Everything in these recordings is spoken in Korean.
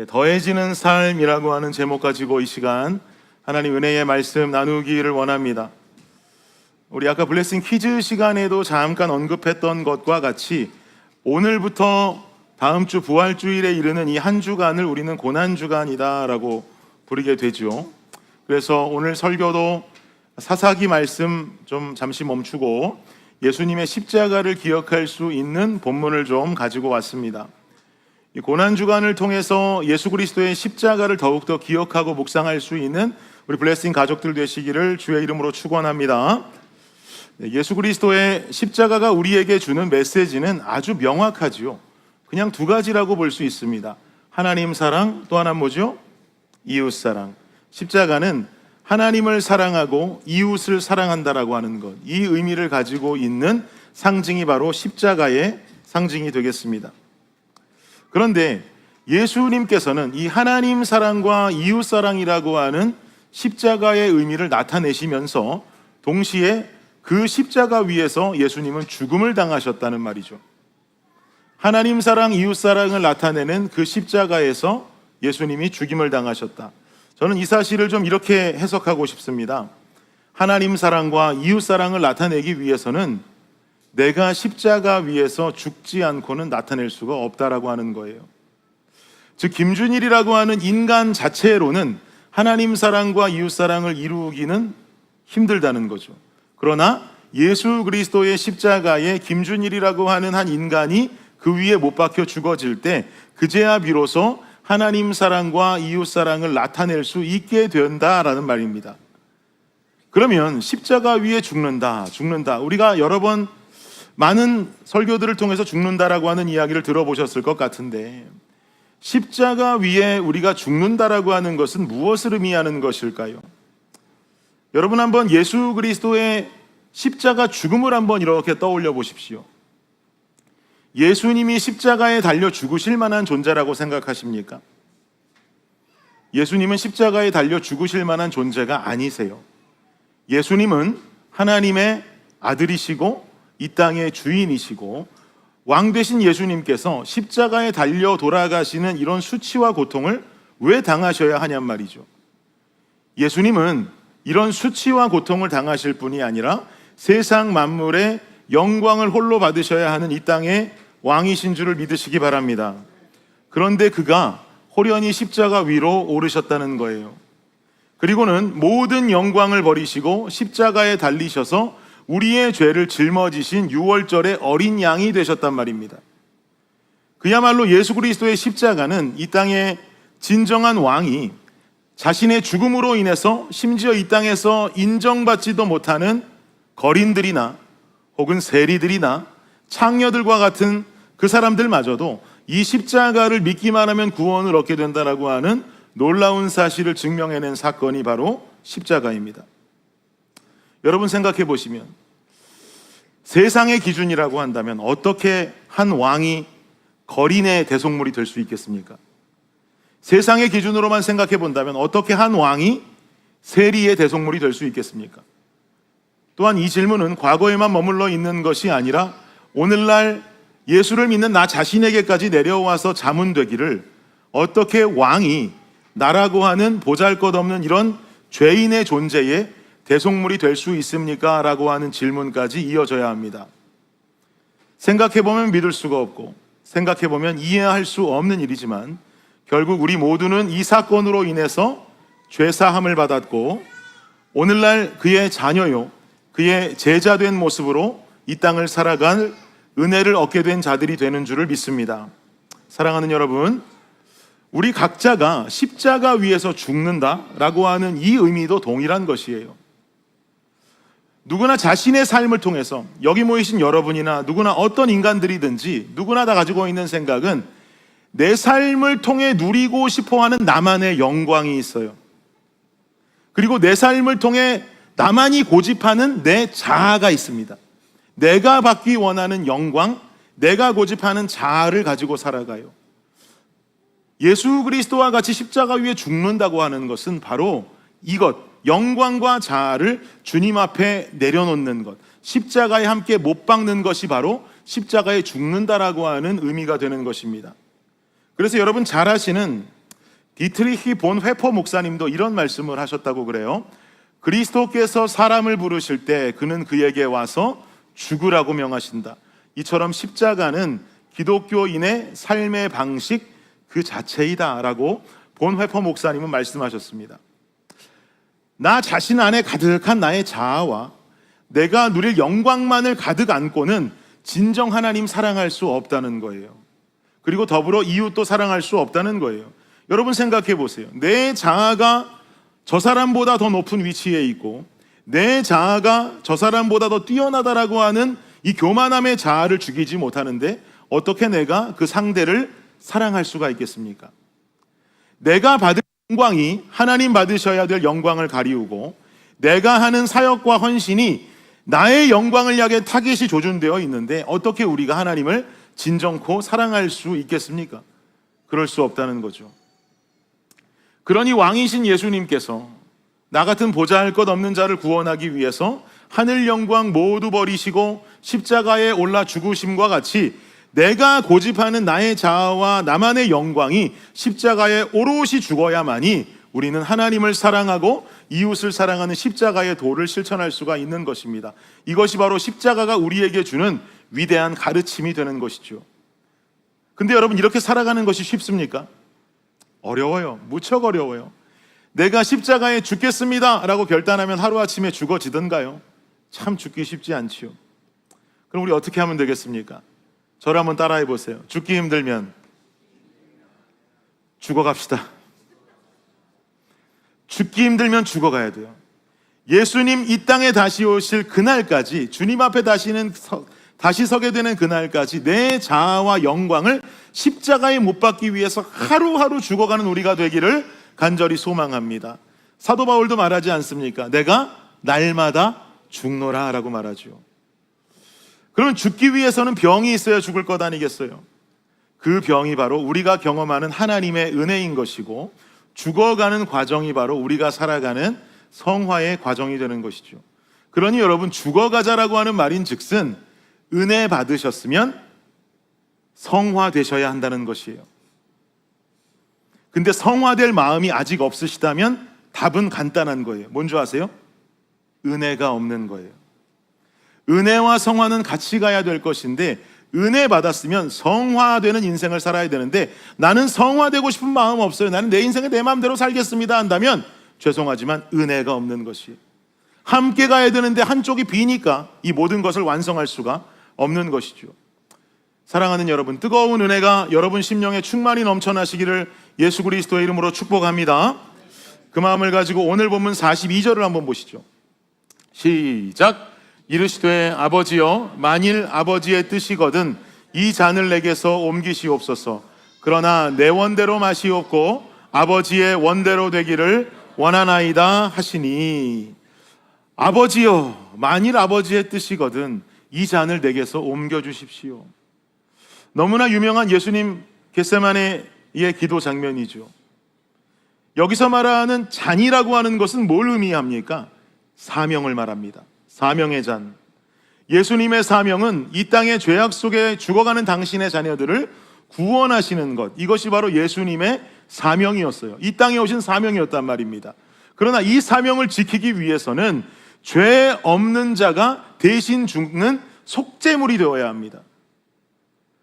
더해지는 삶이라고 하는 제목 가지고 이 시간 하나님 은혜의 말씀 나누기를 원합니다. 우리 아까 블레싱 퀴즈 시간에도 잠깐 언급했던 것과 같이 오늘부터 다음 주 부활주일에 이르는 이 한 주간을 우리는 고난주간이다라고 부르게 되죠. 그래서 오늘 설교도 사사기 말씀 좀 잠시 멈추고 예수님의 십자가를 기억할 수 있는 본문을 좀 가지고 왔습니다. 이 고난주간을 통해서 예수 그리스도의 십자가를 더욱더 기억하고 묵상할 수 있는 우리 블레싱 가족들 되시기를 주의 이름으로 축원합니다. 예수 그리스도의 십자가가 우리에게 주는 메시지는 아주 명확하지요. 그냥 두 가지라고 볼 수 있습니다. 하나님 사랑, 또 하나는 뭐죠? 이웃 사랑. 십자가는 하나님을 사랑하고 이웃을 사랑한다라고 하는 것, 이 의미를 가지고 있는 상징이 바로 십자가의 상징이 되겠습니다. 그런데 예수님께서는 이 하나님 사랑과 이웃 사랑이라고 하는 십자가의 의미를 나타내시면서 동시에 그 십자가 위에서 예수님은 죽음을 당하셨다는 말이죠. 하나님 사랑, 이웃 사랑을 나타내는 그 십자가에서 예수님이 죽임을 당하셨다. 저는 이 사실을 좀 이렇게 해석하고 싶습니다. 하나님 사랑과 이웃 사랑을 나타내기 위해서는 내가 십자가 위에서 죽지 않고는 나타낼 수가 없다라고 하는 거예요. 즉 김준일이라고 하는 인간 자체로는 하나님 사랑과 이웃 사랑을 이루기는 힘들다는 거죠. 그러나 예수 그리스도의 십자가에 김준일이라고 하는 한 인간이 그 위에 못 박혀 죽어질 때 그제야 비로소 하나님 사랑과 이웃 사랑을 나타낼 수 있게 된다라는 말입니다. 그러면 십자가 위에 죽는다. 우리가 여러 번 많은 설교들을 통해서 죽는다라고 하는 이야기를 들어보셨을 것 같은데 십자가 위에 우리가 죽는다라고 하는 것은 무엇을 의미하는 것일까요? 여러분 한번 예수 그리스도의 십자가 죽음을 한번 이렇게 떠올려 보십시오. 예수님이 십자가에 달려 죽으실 만한 존재라고 생각하십니까? 예수님은 십자가에 달려 죽으실 만한 존재가 아니세요. 예수님은 하나님의 아들이시고 이 땅의 주인이시고 왕 되신 예수님께서 십자가에 달려 돌아가시는 이런 수치와 고통을 왜 당하셔야 하냔 말이죠. 예수님은 이런 수치와 고통을 당하실 뿐이 아니라 세상 만물의 영광을 홀로 받으셔야 하는 이 땅의 왕이신 줄을 믿으시기 바랍니다. 그런데 그가 호련히 십자가 위로 오르셨다는 거예요. 그리고는 모든 영광을 버리시고 십자가에 달리셔서 우리의 죄를 짊어지신 유월절의 어린 양이 되셨단 말입니다. 그야말로 예수 그리스도의 십자가는 이 땅의 진정한 왕이 자신의 죽음으로 인해서 심지어 이 땅에서 인정받지도 못하는 거린들이나 혹은 세리들이나 창녀들과 같은 그 사람들마저도 이 십자가를 믿기만 하면 구원을 얻게 된다라고 하는 놀라운 사실을 증명해낸 사건이 바로 십자가입니다. 여러분 생각해 보시면 세상의 기준이라고 한다면 어떻게 한 왕이 거린의 대속물이 될 수 있겠습니까? 세상의 기준으로만 생각해 본다면 어떻게 한 왕이 세리의 대속물이 될 수 있겠습니까? 또한 이 질문은 과거에만 머물러 있는 것이 아니라 오늘날 예수를 믿는 나 자신에게까지 내려와서 자문되기를 어떻게 왕이 나라고 하는 보잘것없는 이런 죄인의 존재에 대속물이 될 수 있습니까? 라고 하는 질문까지 이어져야 합니다. 생각해보면 믿을 수가 없고 생각해보면 이해할 수 없는 일이지만 결국 우리 모두는 이 사건으로 인해서 죄사함을 받았고 오늘날 그의 자녀요 그의 제자된 모습으로 이 땅을 살아갈 은혜를 얻게 된 자들이 되는 줄을 믿습니다. 사랑하는 여러분, 우리 각자가 십자가 위에서 죽는다라고 하는 이 의미도 동일한 것이에요. 누구나 자신의 삶을 통해서 여기 모이신 여러분이나 누구나 어떤 인간들이든지 누구나 다 가지고 있는 생각은 내 삶을 통해 누리고 싶어하는 나만의 영광이 있어요. 그리고 내 삶을 통해 나만이 고집하는 내 자아가 있습니다. 내가 받기 원하는 영광, 내가 고집하는 자아를 가지고 살아가요. 예수 그리스도와 같이 십자가 위에 죽는다고 하는 것은 바로 이것, 영광과 자아를 주님 앞에 내려놓는 것, 십자가에 함께 못 박는 것이 바로 십자가에 죽는다라고 하는 의미가 되는 것입니다. 그래서 여러분 잘 아시는 디트리히 본회퍼 목사님도 이런 말씀을 하셨다고 그래요. 그리스도께서 사람을 부르실 때 그는 그에게 와서 죽으라고 명하신다. 이처럼 십자가는 기독교인의 삶의 방식 그 자체이다 라고 본회퍼 목사님은 말씀하셨습니다. 나 자신 안에 가득한 나의 자아와 내가 누릴 영광만을 가득 안고는 진정 하나님 사랑할 수 없다는 거예요. 그리고 더불어 이웃도 사랑할 수 없다는 거예요. 여러분 생각해 보세요. 내 자아가 저 사람보다 더 높은 위치에 있고 내 자아가 저 사람보다 더 뛰어나다라고 하는 이 교만함의 자아를 죽이지 못하는데 어떻게 내가 그 상대를 사랑할 수가 있겠습니까? 내가 받을 영광이 하나님 받으셔야 될 영광을 가리우고 내가 하는 사역과 헌신이 나의 영광을 향해 타깃이 조준되어 있는데 어떻게 우리가 하나님을 진정코 사랑할 수 있겠습니까? 그럴 수 없다는 거죠. 그러니 왕이신 예수님께서 나 같은 보잘것 없는 자를 구원하기 위해서 하늘 영광 모두 버리시고 십자가에 올라 죽으심과 같이 내가 고집하는 나의 자아와 나만의 영광이 십자가에 오롯이 죽어야만이 우리는 하나님을 사랑하고 이웃을 사랑하는 십자가의 도를 실천할 수가 있는 것입니다. 이것이 바로 십자가가 우리에게 주는 위대한 가르침이 되는 것이죠. 근데 여러분 이렇게 살아가는 것이 쉽습니까? 어려워요. 무척 어려워요. 내가 십자가에 죽겠습니다 라고 결단하면 하루아침에 죽어지던가요? 참 죽기 쉽지 않지요. 그럼 우리 어떻게 하면 되겠습니까? 저를 한번 따라해 보세요. 죽기 힘들면 죽어갑시다. 죽기 힘들면 죽어가야 돼요. 예수님 이 땅에 다시 오실 그날까지, 주님 앞에 다시 서게 되는 그날까지 내 자아와 영광을 십자가에 못 박기 위해서 하루하루 죽어가는 우리가 되기를 간절히 소망합니다. 사도 바울도 말하지 않습니까? 내가 날마다 죽노라 라고 말하죠. 그러면 죽기 위해서는 병이 있어야 죽을 것 아니겠어요? 그 병이 바로 우리가 경험하는 하나님의 은혜인 것이고 죽어가는 과정이 바로 우리가 살아가는 성화의 과정이 되는 것이죠. 그러니 여러분 죽어가자라고 하는 말인즉슨 은혜 받으셨으면 성화되셔야 한다는 것이에요. 근데 성화될 마음이 아직 없으시다면 답은 간단한 거예요. 뭔지 아세요? 은혜가 없는 거예요. 은혜와 성화는 같이 가야 될 것인데 은혜 받았으면 성화되는 인생을 살아야 되는데 나는 성화되고 싶은 마음 없어요. 나는 내 인생을 내 마음대로 살겠습니다 한다면 죄송하지만 은혜가 없는 것이에요. 함께 가야 되는데 한쪽이 비니까 이 모든 것을 완성할 수가 없는 것이죠. 사랑하는 여러분, 뜨거운 은혜가 여러분 심령에 충만히 넘쳐나시기를 예수 그리스도의 이름으로 축복합니다. 그 마음을 가지고 오늘 본문 42절을 한번 보시죠. 시작. 이르시되 아버지여 만일 아버지의 뜻이거든 이 잔을 내게서 옮기시옵소서. 그러나 내 원대로 마시옵고 아버지의 원대로 되기를 원하나이다 하시니 아버지여 만일 아버지의 뜻이거든 이 잔을 내게서 옮겨주십시오. 너무나 유명한 예수님 겟세마네의 기도 장면이죠. 여기서 말하는 잔이라고 하는 것은 뭘 의미합니까? 사명을 말합니다. 사명의 잔. 예수님의 사명은 이 땅의 죄악 속에 죽어가는 당신의 자녀들을 구원하시는 것, 이것이 바로 예수님의 사명이었어요. 이 땅에 오신 사명이었단 말입니다. 그러나 이 사명을 지키기 위해서는 죄 없는 자가 대신 죽는 속죄물이 되어야 합니다.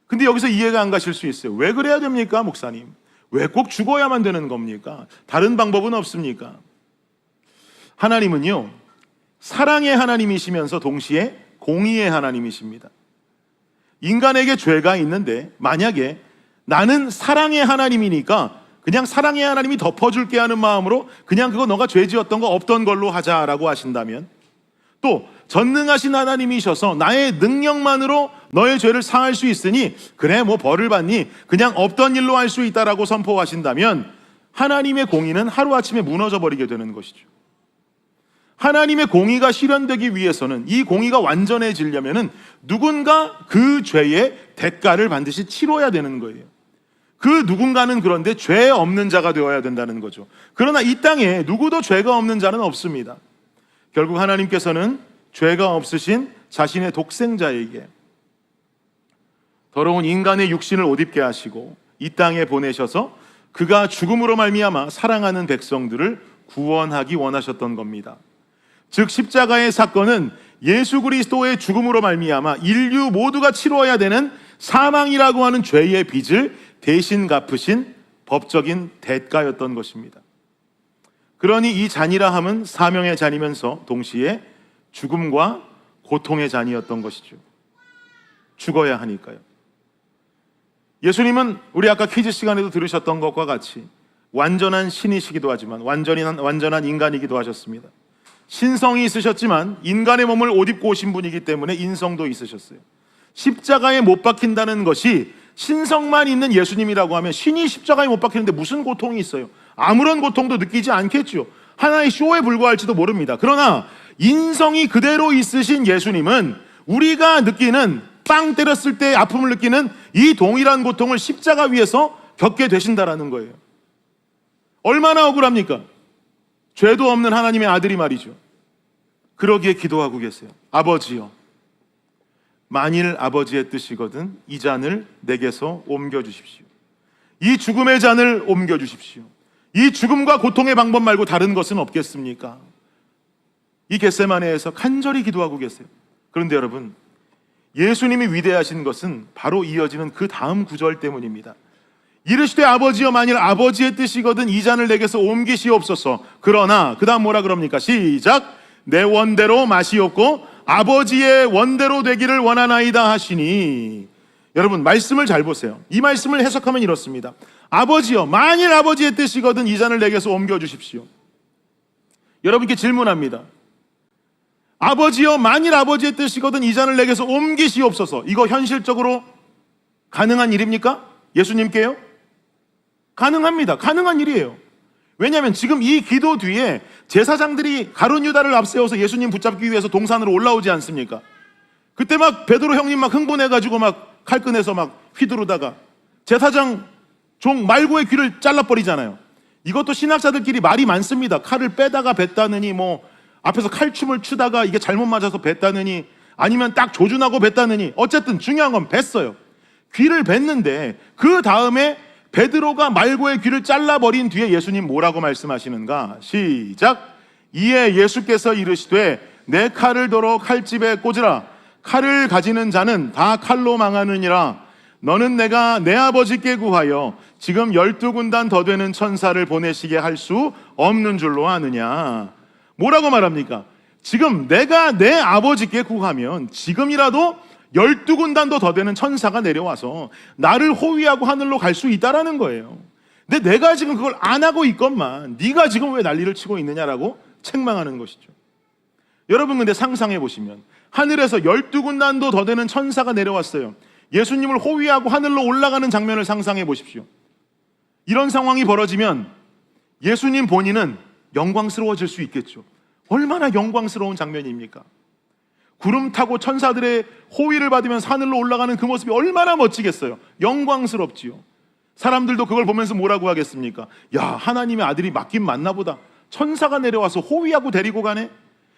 근데 여기서 이해가 안 가실 수 있어요. 왜 그래야 됩니까, 목사님? 왜 꼭 죽어야만 되는 겁니까? 다른 방법은 없습니까? 하나님은요, 사랑의 하나님이시면서 동시에 공의의 하나님이십니다. 인간에게 죄가 있는데 만약에 나는 사랑의 하나님이니까 그냥 사랑의 하나님이 덮어줄게 하는 마음으로 그냥 그거 너가 죄 지었던 거 없던 걸로 하자라고 하신다면, 또 전능하신 하나님이셔서 나의 능력만으로 너의 죄를 사할 수 있으니 그래 뭐 벌을 받니 그냥 없던 일로 할 수 있다라고 선포하신다면 하나님의 공의는 하루아침에 무너져 버리게 되는 것이죠. 하나님의 공의가 실현되기 위해서는, 이 공의가 완전해지려면은 누군가 그 죄의 대가를 반드시 치러야 되는 거예요. 그 누군가는 그런데 죄 없는 자가 되어야 된다는 거죠. 그러나 이 땅에 누구도 죄가 없는 자는 없습니다. 결국 하나님께서는 죄가 없으신 자신의 독생자에게 더러운 인간의 육신을 옷 입게 하시고 이 땅에 보내셔서 그가 죽음으로 말미암아 사랑하는 백성들을 구원하기 원하셨던 겁니다. 즉 십자가의 사건은 예수 그리스도의 죽음으로 말미암아 인류 모두가 치러야 되는 사망이라고 하는 죄의 빚을 대신 갚으신 법적인 대가였던 것입니다. 그러니 이 잔이라 함은 사명의 잔이면서 동시에 죽음과 고통의 잔이었던 것이죠. 죽어야 하니까요. 예수님은 우리 아까 퀴즈 시간에도 들으셨던 것과 같이 완전한 신이시기도 하지만 완전한 인간이기도 하셨습니다. 신성이 있으셨지만 인간의 몸을 옷 입고 오신 분이기 때문에 인성도 있으셨어요. 십자가에 못 박힌다는 것이 신성만 있는 예수님이라고 하면 신이 십자가에 못 박히는데 무슨 고통이 있어요? 아무런 고통도 느끼지 않겠죠. 하나의 쇼에 불과할지도 모릅니다. 그러나 인성이 그대로 있으신 예수님은 우리가 느끼는 빵 때렸을 때 아픔을 느끼는 이 동일한 고통을 십자가 위에서 겪게 되신다라는 거예요. 얼마나 억울합니까? 죄도 없는 하나님의 아들이 말이죠. 그러기에 기도하고 계세요. 아버지요, 만일 아버지의 뜻이거든 이 잔을 내게서 옮겨주십시오. 이 죽음의 잔을 옮겨주십시오. 이 죽음과 고통의 방법 말고 다른 것은 없겠습니까? 이 겟세마네에서 간절히 기도하고 계세요. 그런데 여러분, 예수님이 위대하신 것은 바로 이어지는 그 다음 구절 때문입니다. 이르시되 아버지여 만일 아버지의 뜻이거든 이 잔을 내게서 옮기시옵소서. 그러나 그 다음 뭐라 그럽니까? 시작. 내 원대로 마시옵고 아버지의 원대로 되기를 원하나이다 하시니. 여러분 말씀을 잘 보세요. 이 말씀을 해석하면 이렇습니다. 아버지여 만일 아버지의 뜻이거든 이 잔을 내게서 옮겨주십시오. 여러분께 질문합니다. 아버지여 만일 아버지의 뜻이거든 이 잔을 내게서 옮기시옵소서. 이거 현실적으로 가능한 일입니까? 예수님께요? 가능합니다. 가능한 일이에요. 왜냐하면 지금 이 기도 뒤에 제사장들이 가룟 유다를 앞세워서 예수님 붙잡기 위해서 동산으로 올라오지 않습니까? 그때 막 베드로 형님 막 흥분해가지고 막 칼 꺼내서 막 휘두르다가 제사장 종 말고의 귀를 잘라버리잖아요. 이것도 신학자들끼리 말이 많습니다. 칼을 빼다가 뱉다느니 뭐 앞에서 칼춤을 추다가 이게 잘못 맞아서 뱉다느니 아니면 딱 조준하고 뱉다느니 어쨌든 중요한 건 뱉어요. 귀를 뱉는데 그 다음에 베드로가 말고의 귀를 잘라버린 뒤에 예수님 뭐라고 말씀하시는가? 시작. 이에 예수께서 이르시되 내 칼을 들어 칼집에 꽂으라. 칼을 가지는 자는 다 칼로 망하느니라. 너는 내가 내 아버지께 구하여 지금 12군단 더 되는 천사를 보내시게 할 수 없는 줄로 아느냐. 뭐라고 말합니까? 지금 내가 내 아버지께 구하면 지금이라도 12군단도 더 되는 천사가 내려와서 나를 호위하고 하늘로 갈 수 있다라는 거예요. 근데 내가 지금 그걸 안 하고 있건만 네가 지금 왜 난리를 치고 있느냐라고 책망하는 것이죠. 여러분 근데 상상해 보시면 하늘에서 12군단도 더 되는 천사가 내려왔어요. 예수님을 호위하고 하늘로 올라가는 장면을 상상해 보십시오. 이런 상황이 벌어지면 예수님 본인은 영광스러워질 수 있겠죠. 얼마나 영광스러운 장면입니까? 구름 타고 천사들의 호위를 받으면서 하늘로 올라가는 그 모습이 얼마나 멋지겠어요. 영광스럽지요. 사람들도 그걸 보면서 뭐라고 하겠습니까? 야, 하나님의 아들이 맞긴 맞나 보다. 천사가 내려와서 호위하고 데리고 가네.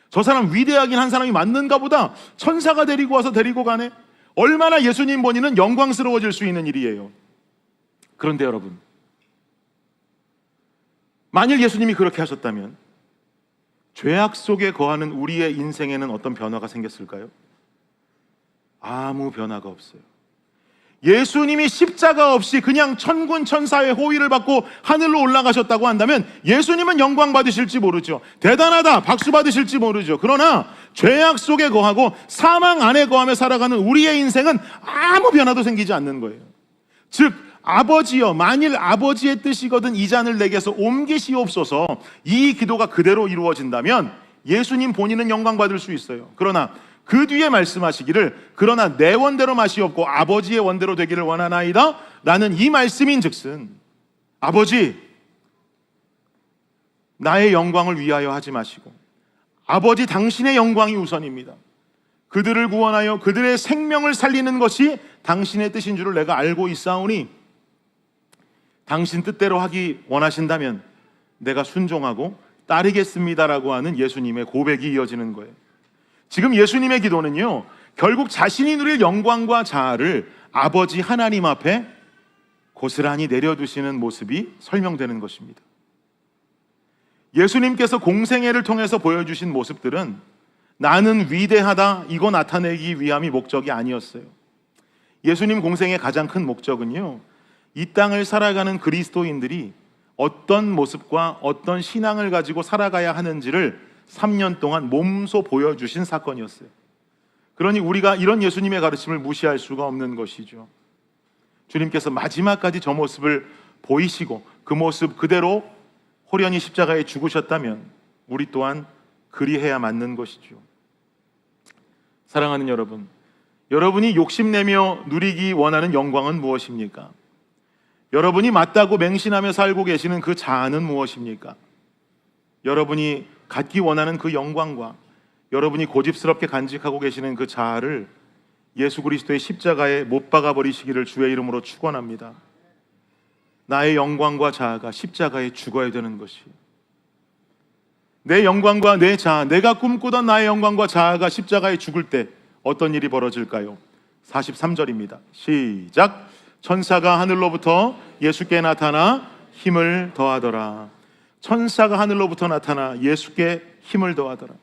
저 사람 위대하긴 한 사람이 맞는가 보다. 천사가 데리고 와서 데리고 가네. 얼마나 예수님 본인은 영광스러워질 수 있는 일이에요. 그런데 여러분, 만일 예수님이 그렇게 하셨다면 죄악 속에 거하는 우리의 인생에는 어떤 변화가 생겼을까요? 아무 변화가 없어요. 예수님이 십자가 없이 그냥 천군 천사의 호위를 받고 하늘로 올라가셨다고 한다면 예수님은 영광 받으실지 모르죠. 대단하다 박수 받으실지 모르죠. 그러나 죄악 속에 거하고 사망 안에 거하며 살아가는 우리의 인생은 아무 변화도 생기지 않는 거예요. 즉 아버지여 만일 아버지의 뜻이거든 이 잔을 내게서 옮기시옵소서. 이 기도가 그대로 이루어진다면 예수님 본인은 영광 받을 수 있어요. 그러나 그 뒤에 말씀하시기를 그러나 내 원대로 마시옵고 아버지의 원대로 되기를 원하나이다 라는 이 말씀인 즉슨 아버지 나의 영광을 위하여 하지 마시고 아버지 당신의 영광이 우선입니다. 그들을 구원하여 그들의 생명을 살리는 것이 당신의 뜻인 줄을 내가 알고 있사오니 당신 뜻대로 하기 원하신다면 내가 순종하고 따르겠습니다라고 하는 예수님의 고백이 이어지는 거예요. 지금 예수님의 기도는요, 결국 자신이 누릴 영광과 자아를 아버지 하나님 앞에 고스란히 내려두시는 모습이 설명되는 것입니다. 예수님께서 공생애를 통해서 보여주신 모습들은 나는 위대하다 이거 나타내기 위함이 목적이 아니었어요. 예수님 공생의 가장 큰 목적은요, 이 땅을 살아가는 그리스도인들이 어떤 모습과 어떤 신앙을 가지고 살아가야 하는지를 3년 동안 몸소 보여주신 사건이었어요. 그러니 우리가 이런 예수님의 가르침을 무시할 수가 없는 것이죠. 주님께서 마지막까지 저 모습을 보이시고 그 모습 그대로 호련히 십자가에 죽으셨다면 우리 또한 그리해야 맞는 것이죠. 사랑하는 여러분, 여러분이 욕심내며 누리기 원하는 영광은 무엇입니까? 여러분이 맞다고 맹신하며 살고 계시는 그 자아는 무엇입니까? 여러분이 갖기 원하는 그 영광과 여러분이 고집스럽게 간직하고 계시는 그 자아를 예수 그리스도의 십자가에 못 박아 버리시기를 주의 이름으로 축원합니다. 나의 영광과 자아가 십자가에 죽어야 되는 것이, 내 영광과 내 자아, 내가 꿈꾸던 나의 영광과 자아가 십자가에 죽을 때 어떤 일이 벌어질까요? 43절입니다. 시작. 천사가 하늘로부터 예수께 나타나 힘을 더하더라. 천사가 하늘로부터 나타나 예수께 힘을 더하더라.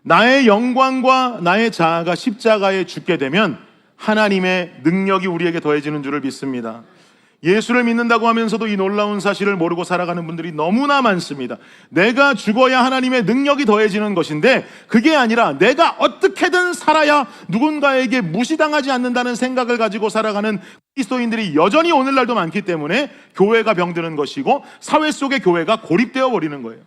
나의 영광과 나의 자아가 십자가에 죽게 되면 하나님의 능력이 우리에게 더해지는 줄을 믿습니다. 예수를 믿는다고 하면서도 이 놀라운 사실을 모르고 살아가는 분들이 너무나 많습니다. 내가 죽어야 하나님의 능력이 더해지는 것인데 그게 아니라 내가 어떻게든 살아야 누군가에게 무시당하지 않는다는 생각을 가지고 살아가는 그리스도인들이 여전히 오늘날도 많기 때문에 교회가 병드는 것이고 사회 속의 교회가 고립되어 버리는 거예요.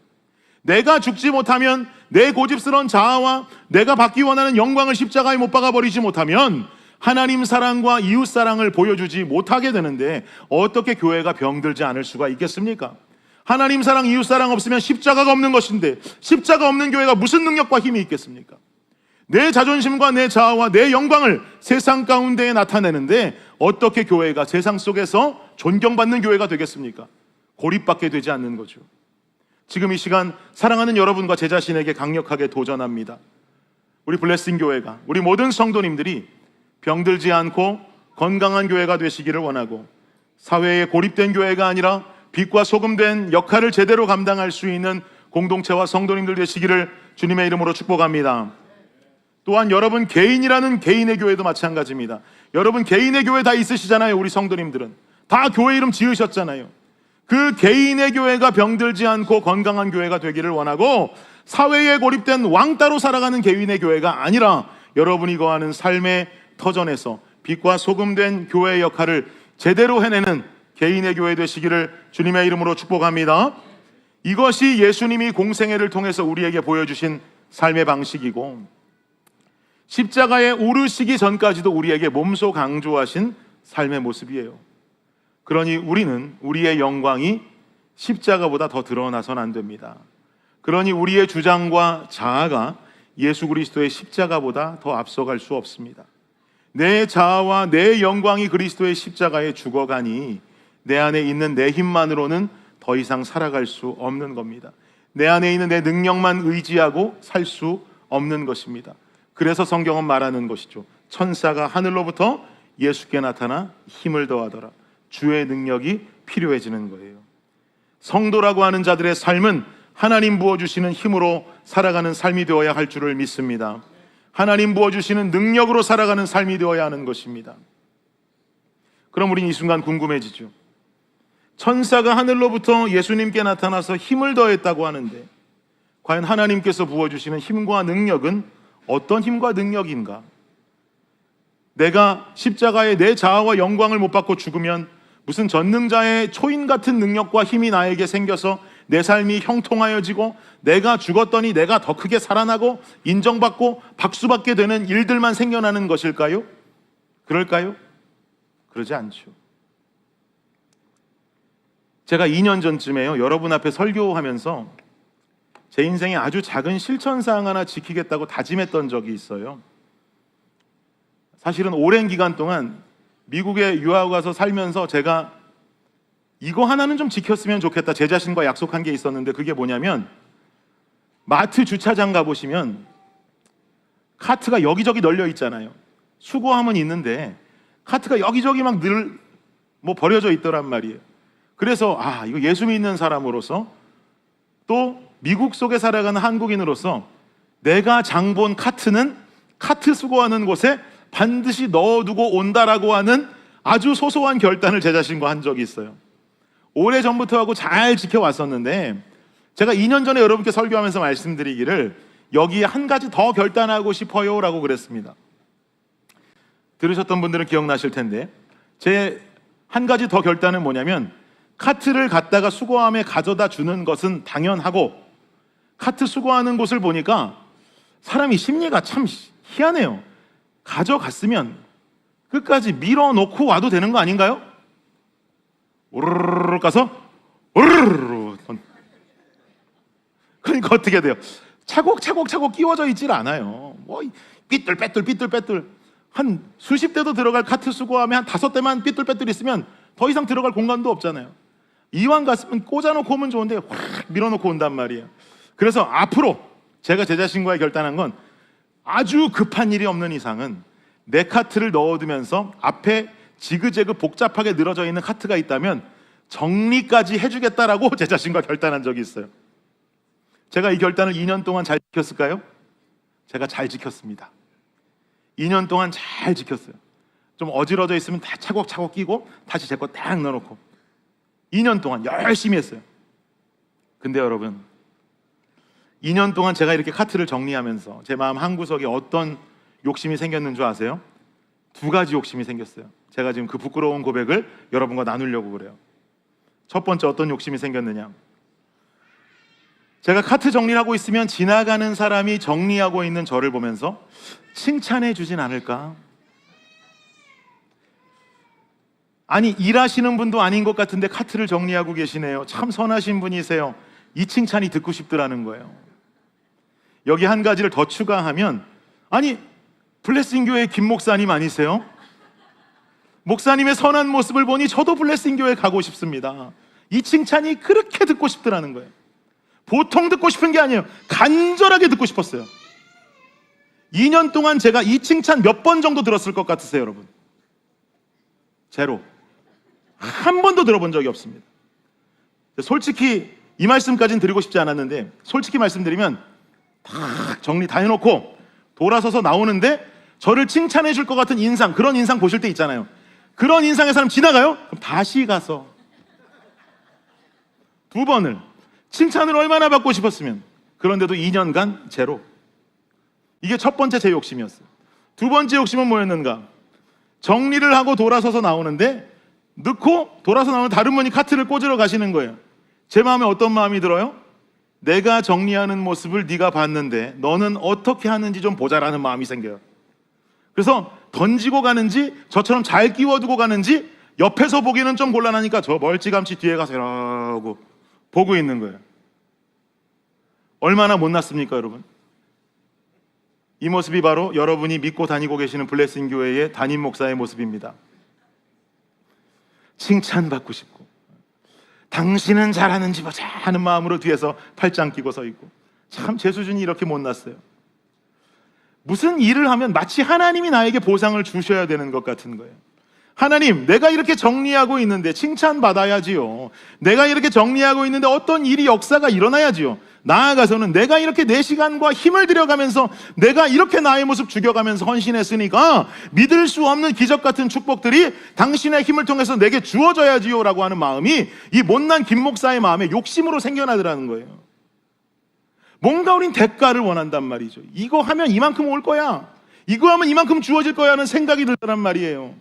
내가 죽지 못하면, 내 고집스러운 자아와 내가 받기 원하는 영광을 십자가에 못 박아 버리지 못하면 하나님 사랑과 이웃 사랑을 보여주지 못하게 되는데 어떻게 교회가 병들지 않을 수가 있겠습니까? 하나님 사랑, 이웃 사랑 없으면 십자가가 없는 것인데 십자가 없는 교회가 무슨 능력과 힘이 있겠습니까? 내 자존심과 내 자아와 내 영광을 세상 가운데에 나타내는데 어떻게 교회가 세상 속에서 존경받는 교회가 되겠습니까? 고립받게 되지 않는 거죠. 지금 이 시간 사랑하는 여러분과 제 자신에게 강력하게 도전합니다. 우리 블레싱 교회가, 우리 모든 성도님들이 병들지 않고 건강한 교회가 되시기를 원하고, 사회에 고립된 교회가 아니라 빛과 소금된 역할을 제대로 감당할 수 있는 공동체와 성도님들 되시기를 주님의 이름으로 축복합니다. 또한 여러분 개인이라는 개인의 교회도 마찬가지입니다. 여러분 개인의 교회 다 있으시잖아요. 우리 성도님들은 다 교회 이름 지으셨잖아요. 그 개인의 교회가 병들지 않고 건강한 교회가 되기를 원하고, 사회에 고립된 왕따로 살아가는 개인의 교회가 아니라 여러분이 거하는 삶의 터전에서 빛과 소금된 교회의 역할을 제대로 해내는 개인의 교회 되시기를 주님의 이름으로 축복합니다. 이것이 예수님이 공생애를 통해서 우리에게 보여주신 삶의 방식이고, 십자가에 오르시기 전까지도 우리에게 몸소 강조하신 삶의 모습이에요. 그러니 우리는 우리의 영광이 십자가보다 더 드러나선 안 됩니다. 그러니 우리의 주장과 자아가 예수 그리스도의 십자가보다 더 앞서갈 수 없습니다. 내 자아와 내 영광이 그리스도의 십자가에 죽어가니 내 안에 있는 내 힘만으로는 더 이상 살아갈 수 없는 겁니다. 내 안에 있는 내 능력만 의지하고 살 수 없는 것입니다. 그래서 성경은 말하는 것이죠. 천사가 하늘로부터 예수께 나타나 힘을 더하더라. 주의 능력이 필요해지는 거예요. 성도라고 하는 자들의 삶은 하나님 부어주시는 힘으로 살아가는 삶이 되어야 할 줄을 믿습니다. 하나님 부어주시는 능력으로 살아가는 삶이 되어야 하는 것입니다. 그럼 우린 이 순간 궁금해지죠. 천사가 하늘로부터 예수님께 나타나서 힘을 더했다고 하는데 과연 하나님께서 부어주시는 힘과 능력은 어떤 힘과 능력인가? 내가 십자가에 내 자아와 영광을 못 받고 죽으면 무슨 전능자의 초인 같은 능력과 힘이 나에게 생겨서 내 삶이 형통하여지고 내가 죽었더니 내가 더 크게 살아나고 인정받고 박수받게 되는 일들만 생겨나는 것일까요? 그럴까요? 그러지 않죠. 제가 2년 전쯤에요, 여러분 앞에 설교하면서 제 인생에 아주 작은 실천사항 하나 지키겠다고 다짐했던 적이 있어요. 사실은 오랜 기간 동안 미국에 유학 가서 살면서 제가 이거 하나는 좀 지켰으면 좋겠다 제 자신과 약속한 게 있었는데, 그게 뭐냐면 마트 주차장 가보시면 카트가 여기저기 널려 있잖아요. 수거함은 있는데 카트가 여기저기 막 늘 뭐 버려져 있더란 말이에요. 그래서 이거 예수 믿는 사람으로서 또 미국 속에 살아가는 한국인으로서 내가 장본 카트는 카트 수거하는 곳에 반드시 넣어두고 온다라고 하는 아주 소소한 결단을 제 자신과 한 적이 있어요. 오래전부터 하고 잘 지켜왔었는데 제가 2년 전에 여러분께 설교하면서 말씀드리기를 여기에 한 가지 더 결단하고 싶어요 라고 그랬습니다. 들으셨던 분들은 기억나실 텐데 제 한 가지 더 결단은 뭐냐면 카트를 갖다가 수거함에 가져다 주는 것은 당연하고 카트 수거하는 곳을 보니까 사람이 심리가 참 희한해요. 가져갔으면 끝까지 밀어놓고 와도 되는 거 아닌가요? 오르르르 가서 오르르르. 그러니까 어떻게 돼요? 차곡차곡 끼워져 있질 않아요. 뭐 삐뚤빼뚤 한 수십 대도 들어갈 카트 수거함에 한 5대만 삐뚤빼뚤 있으면 더 이상 들어갈 공간도 없잖아요. 이왕 갔으면 꽂아놓고 오면 좋은데 확 밀어놓고 온단 말이에요. 그래서 앞으로 제가 제 자신과의 결단한 건 아주 급한 일이 없는 이상은 내 카트를 넣어두면서 앞에 지그재그 복잡하게 늘어져 있는 카트가 있다면 정리까지 해주겠다라고 제 자신과 결단한 적이 있어요. 제가 이 결단을 2년 동안 잘 지켰을까요? 제가 잘 지켰습니다. 2년 동안 잘 지켰어요. 좀 어지러져 있으면 다 차곡차곡 끼고 다시 제 거 딱 넣어놓고 2년 동안 열심히 했어요. 근데 여러분 2년 동안 제가 이렇게 카트를 정리하면서 제 마음 한구석에 어떤 욕심이 생겼는 줄 아세요? 2가지 욕심이 생겼어요. 제가 지금 그 부끄러운 고백을 여러분과 나누려고 그래요. 첫 번째 어떤 욕심이 생겼느냐, 제가 카트 정리를 하고 있으면 지나가는 사람이 정리하고 있는 저를 보면서 칭찬해 주진 않을까? 아니 일하시는 분도 아닌 것 같은데 카트를 정리하고 계시네요. 참 선하신 분이세요. 이 칭찬이 듣고 싶더라는 거예요. 여기 한 가지를 더 추가하면 아니 블레싱 교회 김 목사님 아니세요? 목사님의 선한 모습을 보니 저도 블레싱 교회 가고 싶습니다. 이 칭찬이 그렇게 듣고 싶더라는 거예요. 보통 듣고 싶은 게 아니에요. 간절하게 듣고 싶었어요. 2년 동안 제가 이 칭찬 몇 번 정도 들었을 것 같으세요, 여러분? 제로. 한 번도 들어본 적이 없습니다. 솔직히 이 말씀까지는 드리고 싶지 않았는데 솔직히 말씀드리면 다 정리 다 해놓고 돌아서서 나오는데 저를 칭찬해 줄 것 같은 인상, 그런 인상 보실 때 있잖아요. 그런 인상의 사람 지나가요? 그럼 다시 가서 2번을 칭찬을 얼마나 받고 싶었으면. 그런데도 2년간 제로. 이게 첫 번째 제 욕심이었어요. 2번째 욕심은 뭐였는가? 정리를 하고 돌아서서 나오는데 넣고 돌아서 나오는 다른 분이 카트를 꽂으러 가시는 거예요. 제 마음에 어떤 마음이 들어요? 내가 정리하는 모습을 네가 봤는데 너는 어떻게 하는지 좀 보자라는 마음이 생겨요. 그래서 던지고 가는지 저처럼 잘 끼워두고 가는지 옆에서 보기는 좀 곤란하니까 저 멀찌감치 뒤에 가서 이러고 보고 있는 거예요. 얼마나 못났습니까, 여러분? 이 모습이 바로 여러분이 믿고 다니고 계시는 블레싱 교회의 담임 목사의 모습입니다. 칭찬받고 싶고 당신은 잘하는지 보자 하는 마음으로 뒤에서 팔짱 끼고 서 있고, 참 제 수준이 이렇게 못났어요. 무슨 일을 하면 마치 하나님이 나에게 보상을 주셔야 되는 것 같은 거예요. 하나님, 내가 이렇게 정리하고 있는데 칭찬받아야지요. 내가 이렇게 정리하고 있는데 어떤 일이 역사가 일어나야지요. 나아가서는 내가 이렇게 내 시간과 힘을 들여가면서 내가 이렇게 나의 모습 죽여가면서 헌신했으니까 믿을 수 없는 기적 같은 축복들이 당신의 힘을 통해서 내게 주어져야지요 라고 하는 마음이 이 못난 김 목사의 마음에 욕심으로 생겨나더라는 거예요. 뭔가 우린 대가를 원한단 말이죠. 이거 하면 이만큼 올 거야, 이거 하면 이만큼 주어질 거야 하는 생각이 들더란 말이에요.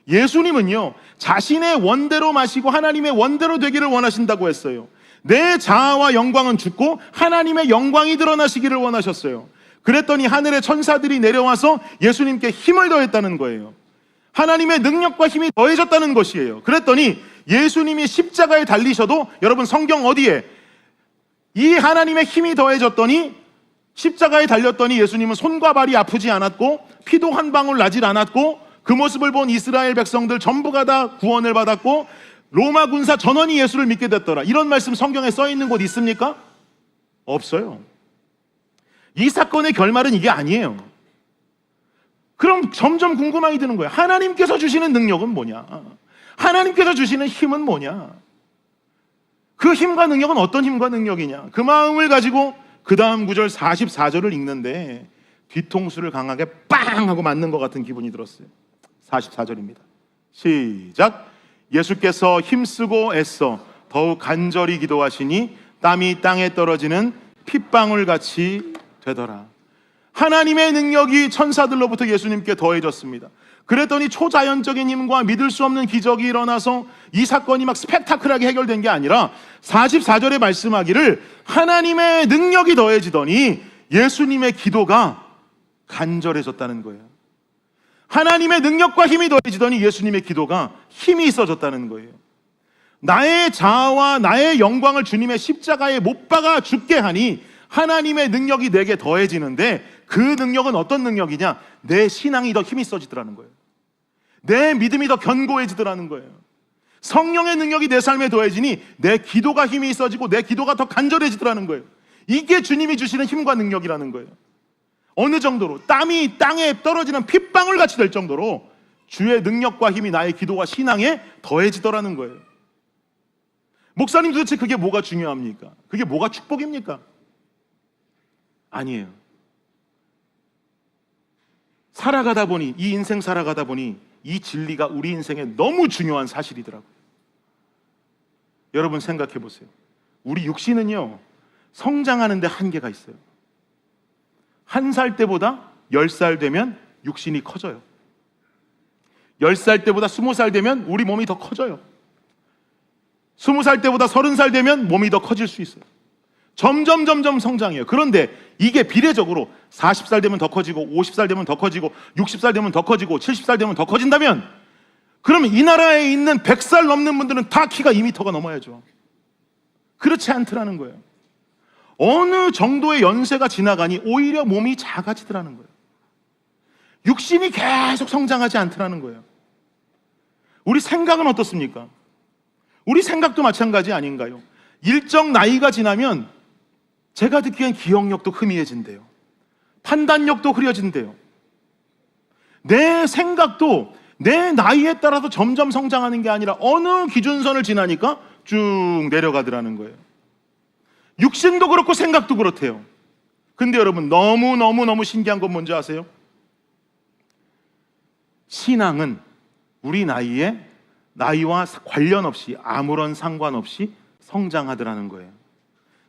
예수님은요, 자신의 원대로 마시고 하나님의 원대로 되기를 원하신다고 했어요. 내 자아와 영광은 죽고 하나님의 영광이 드러나시기를 원하셨어요. 그랬더니 하늘의 천사들이 내려와서 예수님께 힘을 더했다는 거예요. 하나님의 능력과 힘이 더해졌다는 것이에요. 그랬더니 예수님이 십자가에 달리셔도, 여러분 성경 어디에 이 하나님의 힘이 더해졌더니 십자가에 달렸더니 예수님은 손과 발이 아프지 않았고 피도 한 방울 나질 않았고 그 모습을 본 이스라엘 백성들 전부가 다 구원을 받았고 로마 군사 전원이 예수를 믿게 됐더라. 이런 말씀 성경에 써 있는 곳 있습니까? 없어요. 이 사건의 결말은 이게 아니에요. 그럼 점점 궁금함이 드는 거예요. 하나님께서 주시는 능력은 뭐냐? 하나님께서 주시는 힘은 뭐냐? 그 힘과 능력은 어떤 힘과 능력이냐? 그 마음을 가지고 그 다음 구절 44절을 읽는데 뒤통수를 강하게 빵 하고 맞는 것 같은 기분이 들었어요. 44절입니다. 시작. 예수께서 힘쓰고 애써 더욱 간절히 기도하시니 땀이 땅에 떨어지는 핏방울 같이 되더라. 하나님의 능력이 천사들로부터 예수님께 더해졌습니다. 그랬더니 초자연적인 힘과 믿을 수 없는 기적이 일어나서 이 사건이 막 스펙타클하게 해결된 게 아니라 44절에 말씀하기를 하나님의 능력이 더해지더니 예수님의 기도가 간절해졌다는 거예요. 하나님의 능력과 힘이 더해지더니 예수님의 기도가 힘이 있어졌다는 거예요. 나의 자아와 나의 영광을 주님의 십자가에 못 박아 죽게 하니 하나님의 능력이 내게 더해지는데 그 능력은 어떤 능력이냐? 내 신앙이 더 힘이 있어지더라는 거예요. 내 믿음이 더 견고해지더라는 거예요. 성령의 능력이 내 삶에 더해지니 내 기도가 힘이 있어지고 내 기도가 더 간절해지더라는 거예요. 이게 주님이 주시는 힘과 능력이라는 거예요. 어느 정도로? 땀이 땅에 떨어지는 핏방울 같이 될 정도로 주의 능력과 힘이 나의 기도와 신앙에 더해지더라는 거예요. 목사님, 도대체 그게 뭐가 중요합니까? 그게 뭐가 축복입니까? 아니에요. 살아가다 보니, 이 인생 살아가다 보니 이 진리가 우리 인생에 너무 중요한 사실이더라고요. 여러분 생각해 보세요. 우리 육신은요, 성장하는 데 한계가 있어요. 1살 때보다 10살 되면 육신이 커져요. 10살 때보다 20살 되면 우리 몸이 더 커져요. 20살 때보다 30살 되면 몸이 더 커질 수 있어요. 점점 성장해요. 그런데 이게 비례적으로 40살 되면 더 커지고 50살 되면 더 커지고 60살 되면 더 커지고 70살 되면 더 커진다면, 그러면 이 나라에 있는 100살 넘는 분들은 다 키가 2m가 넘어야죠. 그렇지 않더라는 거예요. 어느 정도의 연세가 지나가니 오히려 몸이 작아지더라는 거예요. 육신이 계속 성장하지 않더라는 거예요. 우리 생각은 어떻습니까? 우리 생각도 마찬가지 아닌가요? 일정 나이가 지나면 제가 듣기엔 기억력도 희미해진대요. 판단력도 흐려진대요. 내 생각도 내 나이에 따라서 점점 성장하는 게 아니라 어느 기준선을 지나니까 쭉 내려가더라는 거예요. 육신도 그렇고 생각도 그렇대요. 근데 여러분, 너무 신기한 건 뭔지 아세요? 신앙은 우리 나이와 관련 없이, 아무런 상관없이 성장하더라는 거예요.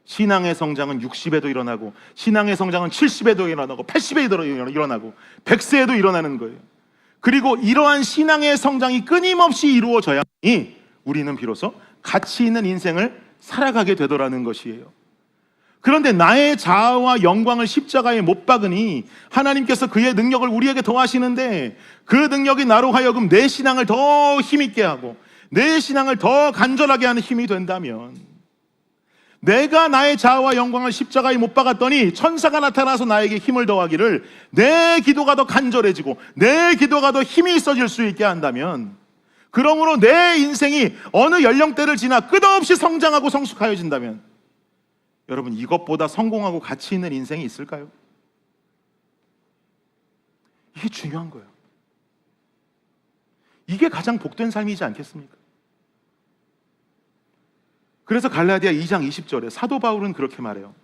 신앙의 성장은 60에도 일어나고, 신앙의 성장은 70에도 일어나고, 80에도 일어나고, 100세에도 일어나는 거예요. 그리고 이러한 신앙의 성장이 끊임없이 이루어져야 하니 우리는 비로소 가치 있는 인생을 살아가게 되더라는 것이에요. 그런데 나의 자아와 영광을 십자가에 못 박으니 하나님께서 그의 능력을 우리에게 더하시는데, 그 능력이 나로 하여금 내 신앙을 더 힘있게 하고 내 신앙을 더 간절하게 하는 힘이 된다면, 내가 나의 자아와 영광을 십자가에 못 박았더니 천사가 나타나서 나에게 힘을 더하기를 내 기도가 더 간절해지고 내 기도가 더 힘이 있어질 수 있게 한다면, 그러므로 내 인생이 어느 연령대를 지나 끝없이 성장하고 성숙하여진다면, 여러분, 이것보다 성공하고 가치 있는 인생이 있을까요? 이게 중요한 거예요. 이게 가장 복된 삶이지 않겠습니까? 그래서 갈라디아 2장 20절에 사도 바울은 그렇게 말해요.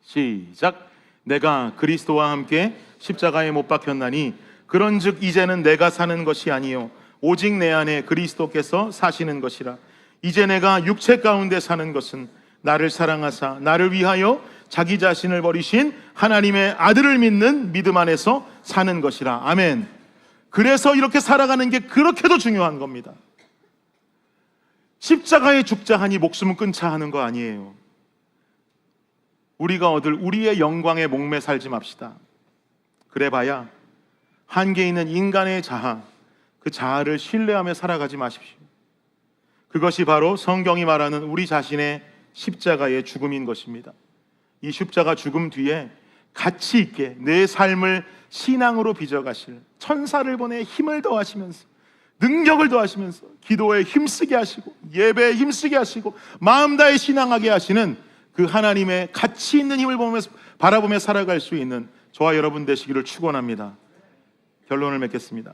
시작. 내가 그리스도와 함께 십자가에 못 박혔나니 그런즉 이제는 내가 사는 것이 아니요 오직 내 안에 그리스도께서 사시는 것이라. 이제 내가 육체 가운데 사는 것은 나를 사랑하사 나를 위하여 자기 자신을 버리신 하나님의 아들을 믿는 믿음 안에서 사는 것이라. 아멘. 그래서 이렇게 살아가는 게 그렇게도 중요한 겁니다. 십자가에 죽자 하니 목숨은 끊자 하는 거 아니에요. 우리가 얻을 우리의 영광에 목매 살지 맙시다. 그래봐야 한계 있는 인간의 자아, 그 자아를 신뢰하며 살아가지 마십시오. 그것이 바로 성경이 말하는 우리 자신의 십자가의 죽음인 것입니다. 이 십자가 죽음 뒤에 가치 있게 내 삶을 신앙으로 빚어가실 천사를 보내 힘을 더하시면서, 능력을 더하시면서, 기도에 힘쓰게 하시고 예배에 힘쓰게 하시고 마음 다해 신앙하게 하시는 그 하나님의 가치 있는 힘을 바라보며 살아갈 수 있는 저와 여러분 되시기를 축원합니다. 결론을 맺겠습니다.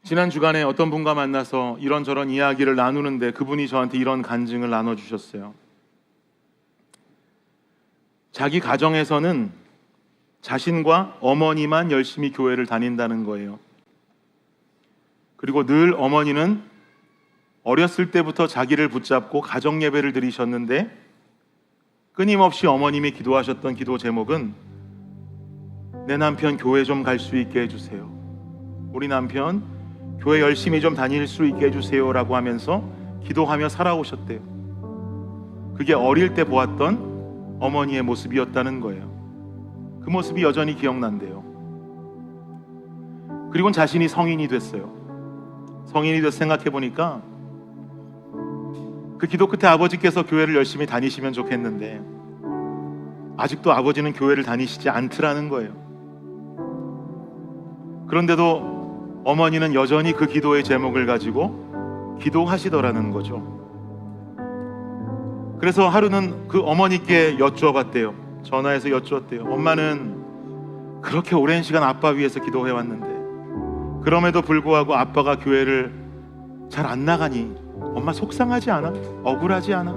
지난 주간에 어떤 분과 만나서 이런저런 이야기를 나누는데 그분이 저한테 이런 간증을 나눠주셨어요. 자기 가정에서는 자신과 어머니만 열심히 교회를 다닌다는 거예요. 그리고 늘 어머니는 어렸을 때부터 자기를 붙잡고 가정 예배를 드리셨는데 끊임없이 어머님이 기도하셨던 기도 제목은 내 남편 교회 좀 갈 수 있게 해주세요. 우리 남편 교회 열심히 좀 다닐 수 있게 해주세요 라고 하면서 기도하며 살아오셨대요. 그게 어릴 때 보았던 어머니의 모습이었다는 거예요. 그 모습이 여전히 기억난대요. 그리고 자신이 성인이 됐어요. 성인이 돼서 생각해보니까 그 기도 끝에 아버지께서 교회를 열심히 다니시면 좋겠는데 아직도 아버지는 교회를 다니시지 않더라는 거예요. 그런데도 어머니는 여전히 그 기도의 제목을 가지고 기도하시더라는 거죠. 그래서 하루는 그 어머니께 여쭈어봤대요. 전화해서 여쭈었대요. 엄마는 그렇게 오랜 시간 아빠 위해서 기도해왔는데 그럼에도 불구하고 아빠가 교회를 잘 안 나가니 엄마 속상하지 않아? 억울하지 않아?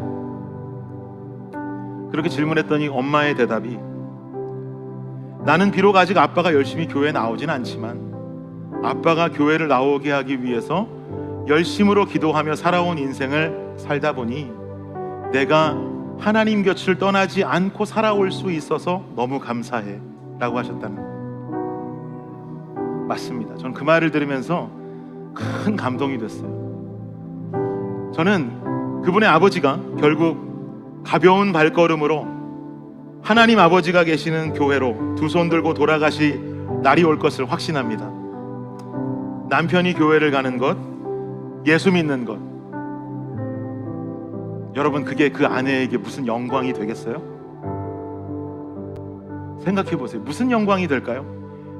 그렇게 질문했더니 엄마의 대답이 나는 비록 아직 아빠가 열심히 교회에 나오진 않지만 아빠가 교회를 나오게 하기 위해서 열심으로 기도하며 살아온 인생을 살다 보니 내가 하나님 곁을 떠나지 않고 살아올 수 있어서 너무 감사해 라고 하셨다는 거예요. 맞습니다. 저는 그 말을 들으면서 큰 감동이 됐어요. 저는 그분의 아버지가 결국 가벼운 발걸음으로 하나님 아버지가 계시는 교회로 두 손 들고 돌아가실 날이 올 것을 확신합니다. 남편이 교회를 가는 것, 예수 믿는 것, 여러분 그게 그 아내에게 무슨 영광이 되겠어요? 생각해 보세요. 무슨 영광이 될까요?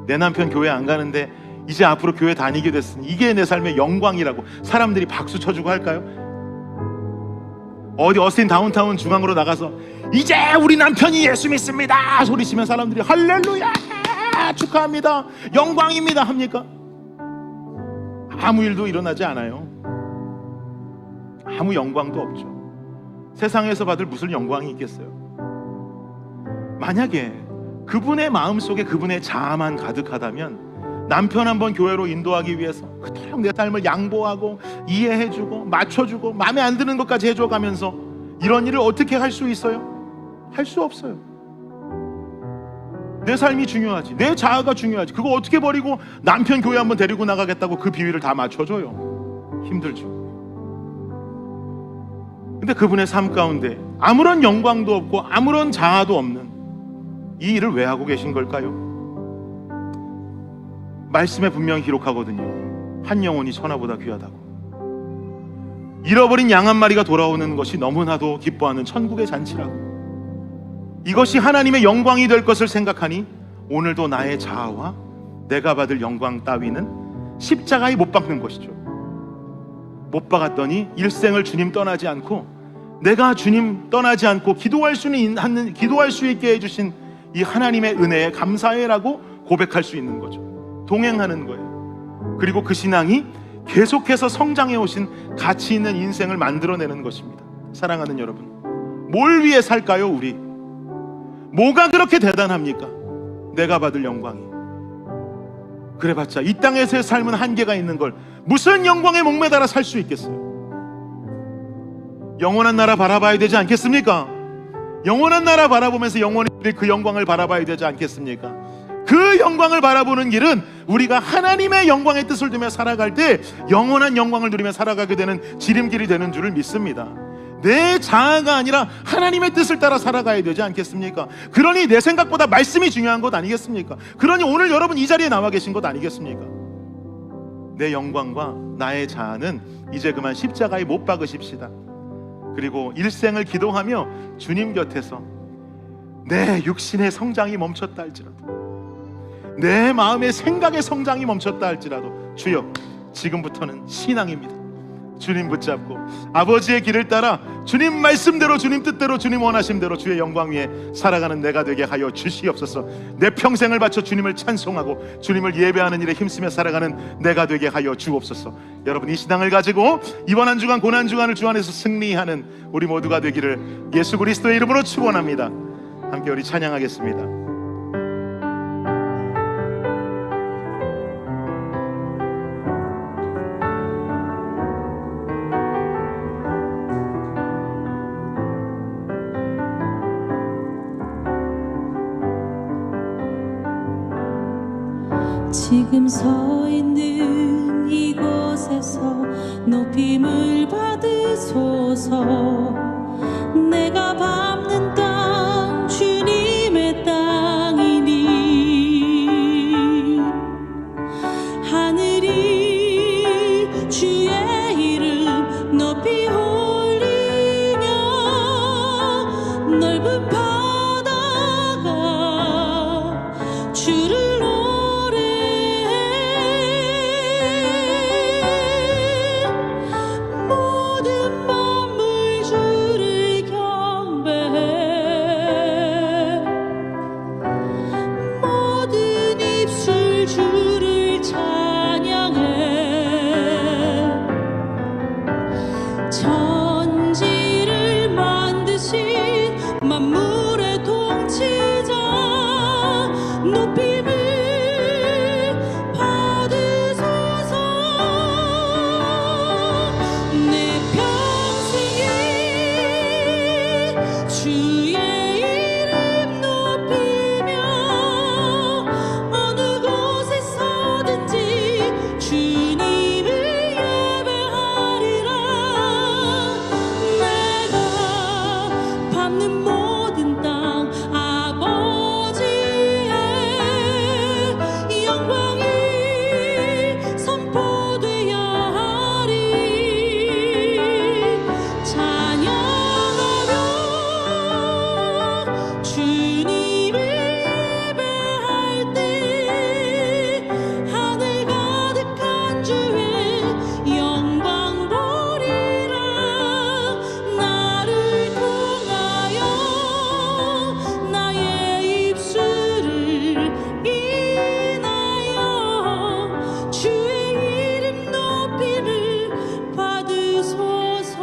내 남편 교회 안 가는데 이제 앞으로 교회 다니게 됐으니 이게 내 삶의 영광이라고 사람들이 박수 쳐주고 할까요? 어디 어스틴 다운타운 중앙으로 나가서 이제 우리 남편이 예수 믿습니다 소리치면 사람들이 할렐루야 축하합니다 영광입니다 합니까? 아무 일도 일어나지 않아요. 아무 영광도 없죠. 세상에서 받을 무슨 영광이 있겠어요? 만약에 그분의 마음속에 그분의 자아만 가득하다면 남편 한번 교회로 인도하기 위해서 그토록 내 삶을 양보하고 이해해주고 맞춰주고 마음에 안 드는 것까지 해줘가면서 이런 일을 어떻게 할 수 있어요? 할 수 없어요. 내 삶이 중요하지, 내 자아가 중요하지. 그거 어떻게 버리고 남편 교회 한번 데리고 나가겠다고 그 비위를 다 맞춰줘요? 힘들죠. 근데 그분의 삶 가운데 아무런 영광도 없고 아무런 자아도 없는 이 일을 왜 하고 계신 걸까요? 말씀에 분명히 기록하거든요. 한 영혼이 천하보다 귀하다고. 잃어버린 양 한 마리가 돌아오는 것이 너무나도 기뻐하는 천국의 잔치라고. 이것이 하나님의 영광이 될 것을 생각하니 오늘도 나의 자아와 내가 받을 영광 따위는 십자가에 못 박는 것이죠. 못 박았더니 일생을 주님 떠나지 않고 내가 주님 떠나지 않고 기도할 수 있게 해주신 이 하나님의 은혜에 감사해라고 고백할 수 있는 거죠. 동행하는 거예요. 그리고 그 신앙이 계속해서 성장해 오신 가치 있는 인생을 만들어내는 것입니다. 사랑하는 여러분, 뭘 위해 살까요? 우리 뭐가 그렇게 대단합니까? 내가 받을 영광이. 그래봤자 이 땅에서의 삶은 한계가 있는 걸 무슨 영광에 목매달아 살 수 있겠어요? 영원한 나라 바라봐야 되지 않겠습니까? 영원한 나라 바라보면서 영원히 그 영광을 바라봐야 되지 않겠습니까? 그 영광을 바라보는 길은 우리가 하나님의 영광의 뜻을 두며 살아갈 때 영원한 영광을 누리며 살아가게 되는 지름길이 되는 줄을 믿습니다. 내 자아가 아니라 하나님의 뜻을 따라 살아가야 되지 않겠습니까? 그러니 내 생각보다 말씀이 중요한 것 아니겠습니까? 그러니 오늘 여러분 이 자리에 나와 계신 것 아니겠습니까? 내 영광과 나의 자아는 이제 그만 십자가에 못 박으십시다. 그리고 일생을 기도하며 주님 곁에서 내 육신의 성장이 멈췄다 할지라도, 내 마음의 생각의 성장이 멈췄다 할지라도 주여 지금부터는 신앙입니다. 주님 붙잡고 아버지의 길을 따라 주님 말씀대로, 주님 뜻대로, 주님 원하심대로 주의 영광 위에 살아가는 내가 되게 하여 주시옵소서. 내 평생을 바쳐 주님을 찬송하고 주님을 예배하는 일에 힘쓰며 살아가는 내가 되게 하여 주옵소서. 여러분, 이 신앙을 가지고 이번 한 주간, 고난 주간을 주 안에서 승리하는 우리 모두가 되기를 예수 그리스도의 이름으로 축원합니다. 함께 우리 찬양하겠습니다. 지금 서 있는 이곳에서 높임을 받으소서. 내가 밟는 땅 주님의 땅이니 하늘이 주의 이름 높이 올리며 넓은 바다가 주를 천지를 만드신 만물의 통치자 높임을 받으소서. 내 평생에 주의 이름 높이며 어느 곳에 서든지 주님을 밟는 모든 땅 아버지의 영광이 선포되어야 하리. 찬양하며 주님을 예배할 때 하늘 가득한 주의 영광 보리라. 나를 나의 입술을 인하여 주의 이름 높임을 받으소서.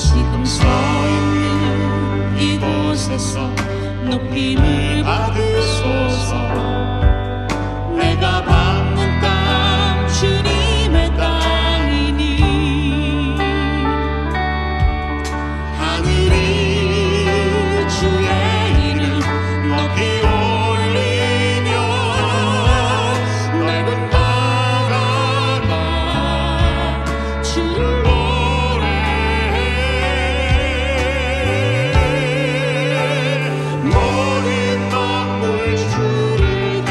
지금 서 있는 이곳에서 높임을 받으소서. 내가 밟는 땅 주님의 땅이니 하늘이 주의 이름 높이 올리며 넓은 바다가 주를 노래해. 모든 만물 주를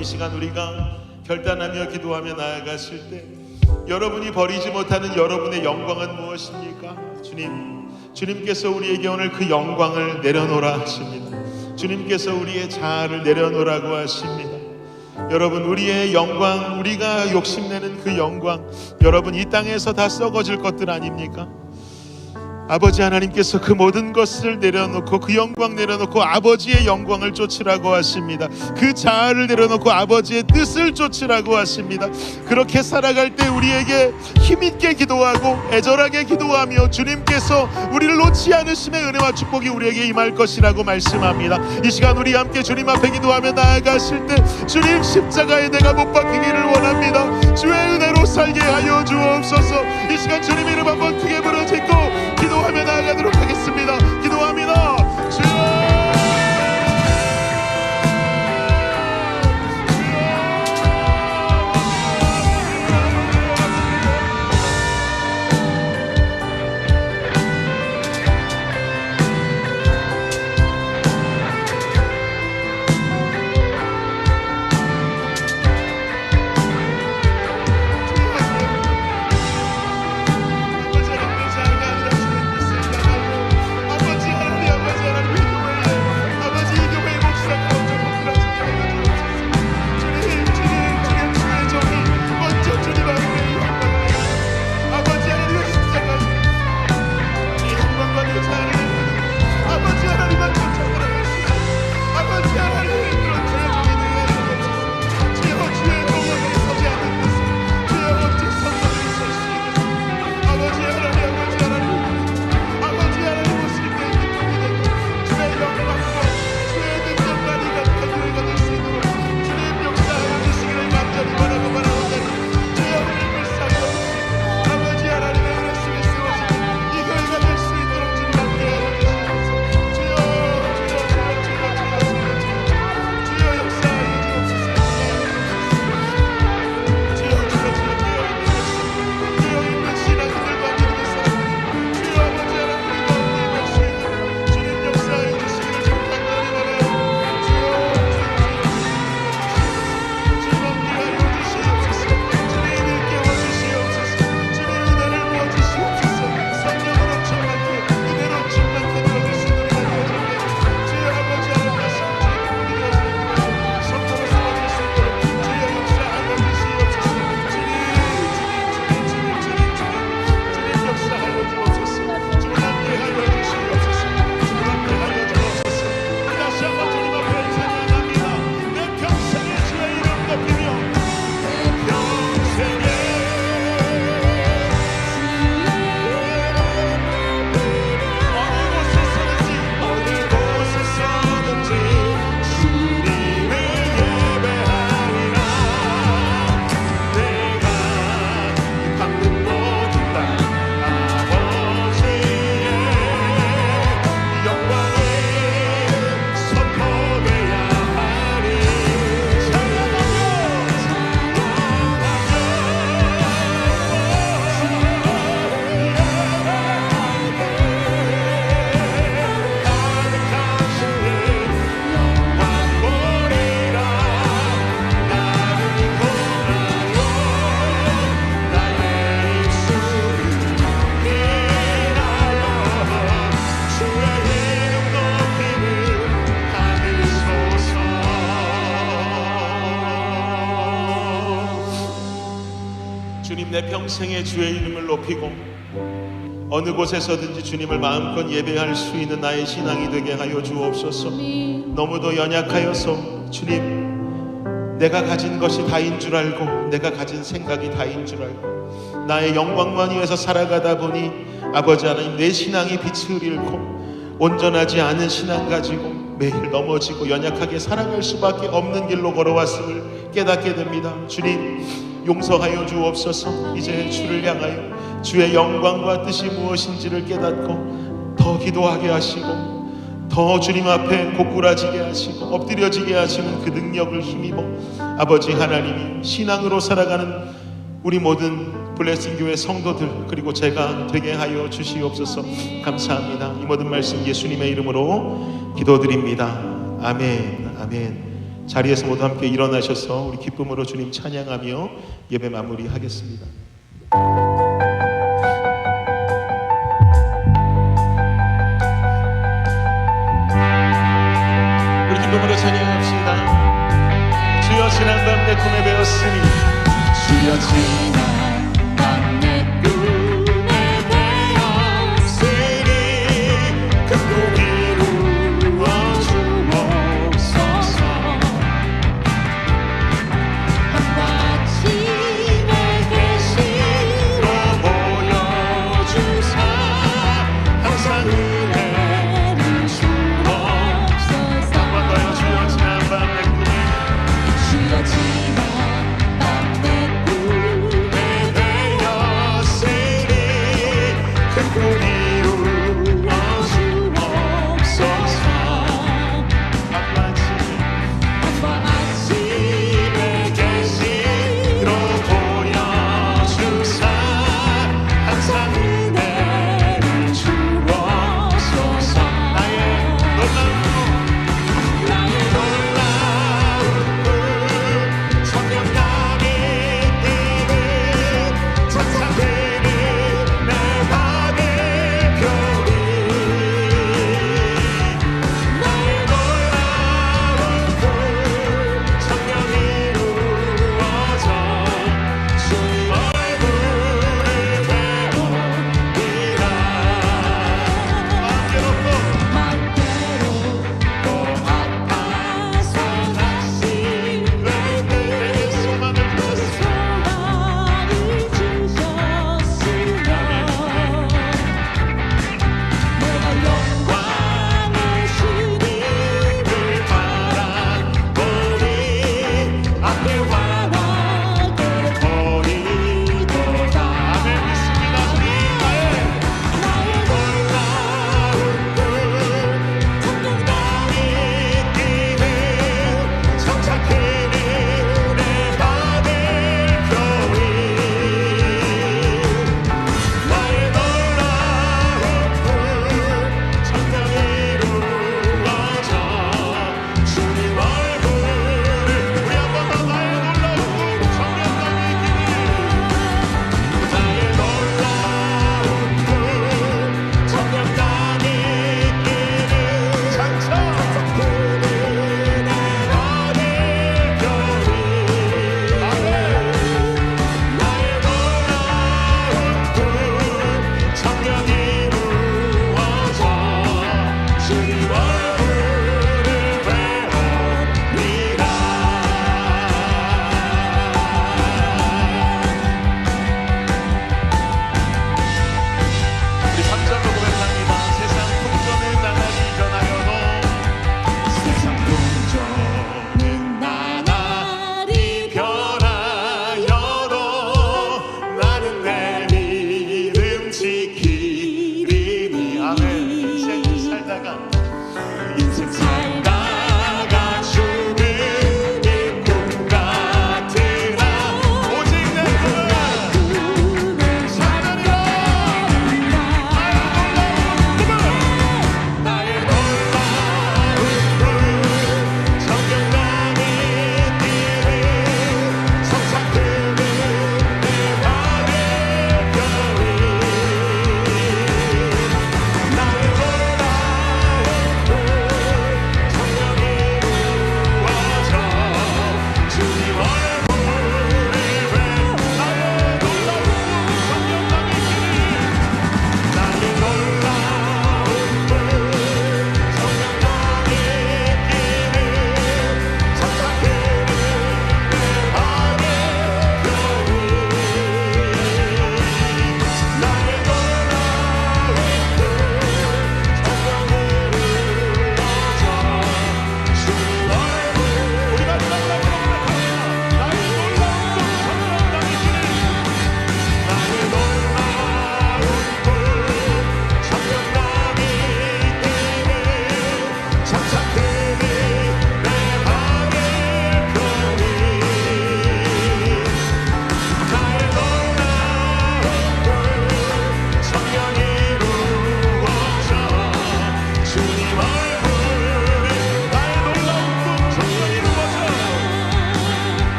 이 시간 우리가 결단하며 기도하며 나아갔을 때 여러분이 버리지 못하는 여러분의 영광은 무엇입니까? 주님께서 우리에게 오늘 그 영광을 내려놓으라 하십니다. 주님께서 우리의 자아를 내려놓으라고 하십니다. 여러분, 우리의 영광, 우리가 욕심내는 그 영광, 여러분 이 땅에서 다 썩어질 것들 아닙니까? 아버지 하나님께서 그 모든 것을 내려놓고 그 영광 내려놓고 아버지의 영광을 쫓으라고 하십니다. 그 자아를 내려놓고 아버지의 뜻을 쫓으라고 하십니다. 그렇게 살아갈 때 우리에게 힘있게 기도하고 애절하게 기도하며 주님께서 우리를 놓지 않으심의 은혜와 축복이 우리에게 임할 것이라고 말씀합니다. 이 시간 우리 함께 주님 앞에 기도하며 나아가실 때 주님 십자가에 내가 못 박히기를 원합니다. 주의 은혜로 살게 하여 주옵소서. 이 시간 주님 이름 한번 크게 부르짖고 기도하며 나아가도록 하겠습니다. 기도합니다. 주여, 내 평생에 주의 이름을 높이고 어느 곳에서든지 주님을 마음껏 예배할 수 있는 나의 신앙이 되게 하여 주옵소서. 너무도 연약하여서 주님, 내가 가진 것이 다인 줄 알고 내가 가진 생각이 다인 줄 알고 나의 영광만 위해서 살아가다 보니 아버지 하나님, 내 신앙이 빛을 잃고 온전하지 않은 신앙 가지고 매일 넘어지고 연약하게 살아갈 수밖에 없는 길로 걸어왔음을 깨닫게 됩니다. 주님, 용서하여 주옵소서. 이제 주를 향하여 주의 영광과 뜻이 무엇인지를 깨닫고 더 기도하게 하시고 더 주님 앞에 고꾸라지게 하시고 엎드려지게 하시는 그 능력을 힘입어 아버지 하나님이 신앙으로 살아가는 우리 모든 블레싱 교회 성도들 그리고 제가 되게 하여 주시옵소서. 감사합니다. 이 모든 말씀 예수님의 이름으로 기도드립니다. 아멘. 아멘. 자리에서 모두 함께 일어나셔서 우리 기쁨으로 주님 찬양하며 예배 마무리하겠습니다. 우리 기쁨으로 찬양합시다. 주여 지난밤 내 꿈에 배웠으니 주여 지난 밤 내 꿈에 배었으니 그 꿈 이루어 주옵소서. 밤같이 내게 실어 보여주사 항상 은혜를 주옵소서. 한번 더요. 주여 지난 밤 내 꿈에 주여 지난 밤 내 꿈에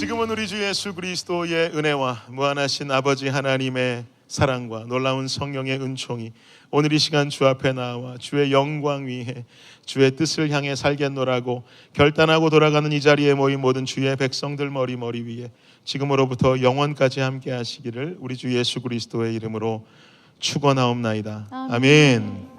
지금은 우리 주 예수 그리스도의 은혜와 무한하신 아버지 하나님의 사랑과 놀라운 성령의 은총이 오늘 이 시간 주 앞에 나와 주의 영광 위에 주의 뜻을 향해 살겠노라고 결단하고 돌아가는 이 자리에 모인 모든 주의 백성들 머리 위에 지금으로부터 영원까지 함께 하시기를 우리 주 예수 그리스도의 이름으로 축원하옵나이다. 아멘.